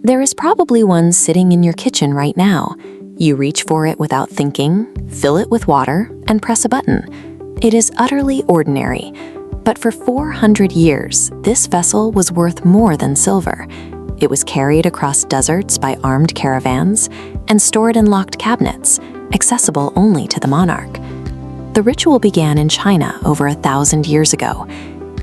There is probably one sitting in your kitchen right now. You reach for it without thinking, fill it with water, and press a button. It is utterly ordinary. But for 400 years, this vessel was worth more than silver. It was carried across deserts by armed caravans and stored in locked cabinets, accessible only to the monarch. The ritual began in China over 1,000 years ago.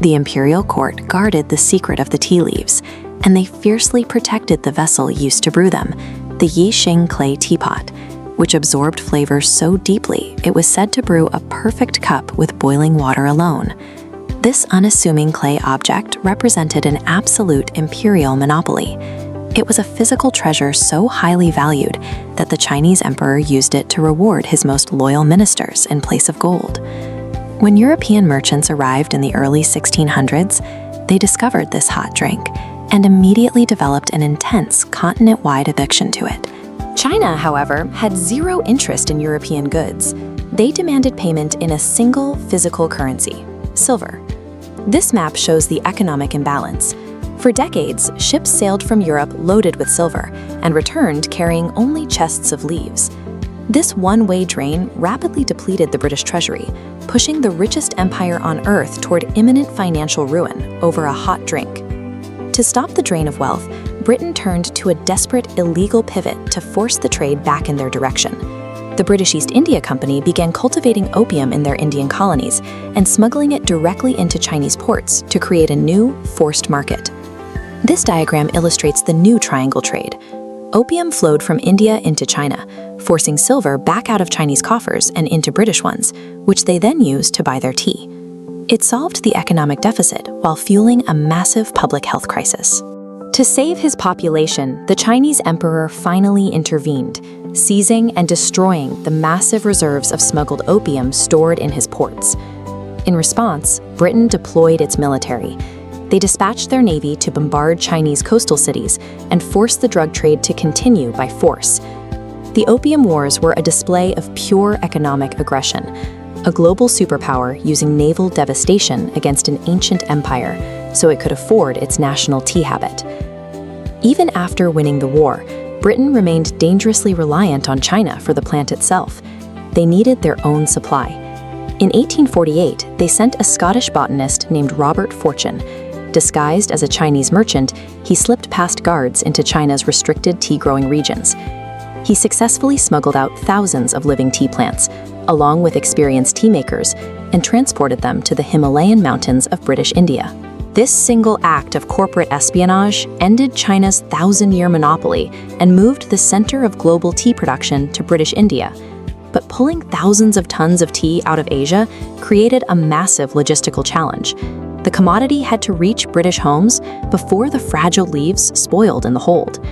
The imperial court guarded the secret of the tea leaves, and they fiercely protected the vessel used to brew them, the reshaping clay teapot, which absorbed flavors so deeply it was said to brew a perfect cup with boiling water alone. This unassuming clay object represented an absolute imperial monopoly. It was a physical treasure so highly valued that the Chinese emperor used it to reward his most loyal ministers in place of gold. When European merchants arrived in the early 1600s, they discovered this hot drink and immediately developed an intense continent-wide addiction to it. China, however, had zero interest in European goods. They demanded payment in a single physical currency, silver. This map shows the economic imbalance. For decades, ships sailed from Europe loaded with silver and returned carrying only chests of leaves. This one-way drain rapidly depleted the British treasury, pushing the richest empire on earth toward imminent financial ruin over a hot drink. To stop the drain of wealth, Britain turned to a desperate illegal pivot to force the trade back in their direction. The British East India Company began cultivating opium in their Indian colonies and smuggling it directly into Chinese ports to create a new, forced market. This diagram illustrates the new triangle trade. Opium flowed from India into China, forcing silver back out of Chinese coffers and into British ones, which they then used to buy their tea. It solved the economic deficit while fueling a massive public health crisis. To save his population, the Chinese emperor finally intervened, seizing and destroying the massive reserves of smuggled opium stored in his ports. In response, Britain deployed its military. They dispatched their navy to bombard Chinese coastal cities and forced the drug trade to continue by force. The Opium Wars were a display of pure economic aggression, a global superpower using naval devastation against an ancient empire so it could afford its national tea habit. Even after winning the war, Britain remained dangerously reliant on China for the plant itself. They needed their own supply. In 1848, they sent a Scottish botanist named Robert Fortune. Disguised as a Chinese merchant, he slipped past guards into China's restricted tea-growing regions. He successfully smuggled out thousands of living tea plants, along with experienced tea makers, and transported them to the Himalayan mountains of British India. This single act of corporate espionage ended China's 1,000-year monopoly and moved the center of global tea production to British India. But pulling thousands of tons of tea out of Asia created a massive logistical challenge. The commodity had to reach British homes before the fragile leaves spoiled in the hold.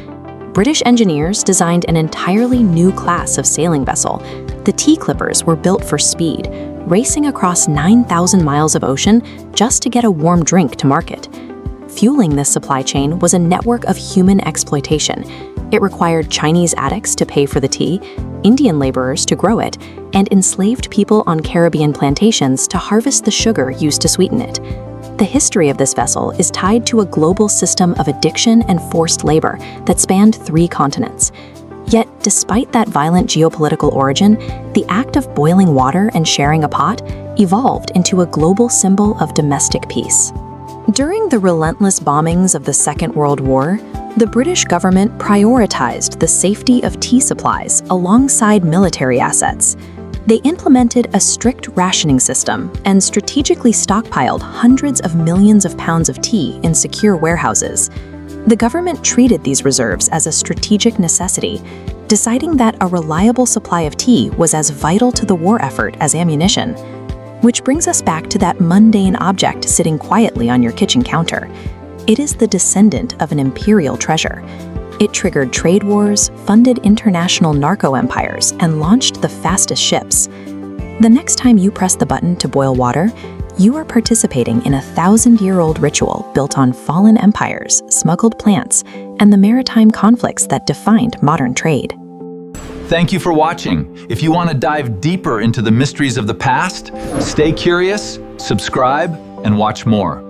British engineers designed an entirely new class of sailing vessel. The tea clippers were built for speed, racing across 9,000 miles of ocean just to get a warm drink to market. Fueling this supply chain was a network of human exploitation. It required Chinese addicts to pay for the tea, Indian laborers to grow it, and enslaved people on Caribbean plantations to harvest the sugar used to sweeten it. The history of this vessel is tied to a global system of addiction and forced labor that spanned 3 continents. Yet, despite that violent geopolitical origin, the act of boiling water and sharing a pot evolved into a global symbol of domestic peace. During the relentless bombings of the Second World War, the British government prioritized the safety of tea supplies alongside military assets. They implemented a strict rationing system and strategically stockpiled hundreds of millions of pounds of tea in secure warehouses. The government treated these reserves as a strategic necessity, deciding that a reliable supply of tea was as vital to the war effort as ammunition. Which brings us back to that mundane object sitting quietly on your kitchen counter. It is the descendant of an imperial treasure. It triggered trade wars, funded international narco empires, and launched the fastest ships. The next time you press the button to boil water, you are participating in a 1,000-year-old ritual built on fallen empires, smuggled plants, and the maritime conflicts that defined modern trade. Thank you for watching. If you want to dive deeper into the mysteries of the past, stay curious, subscribe, and watch more.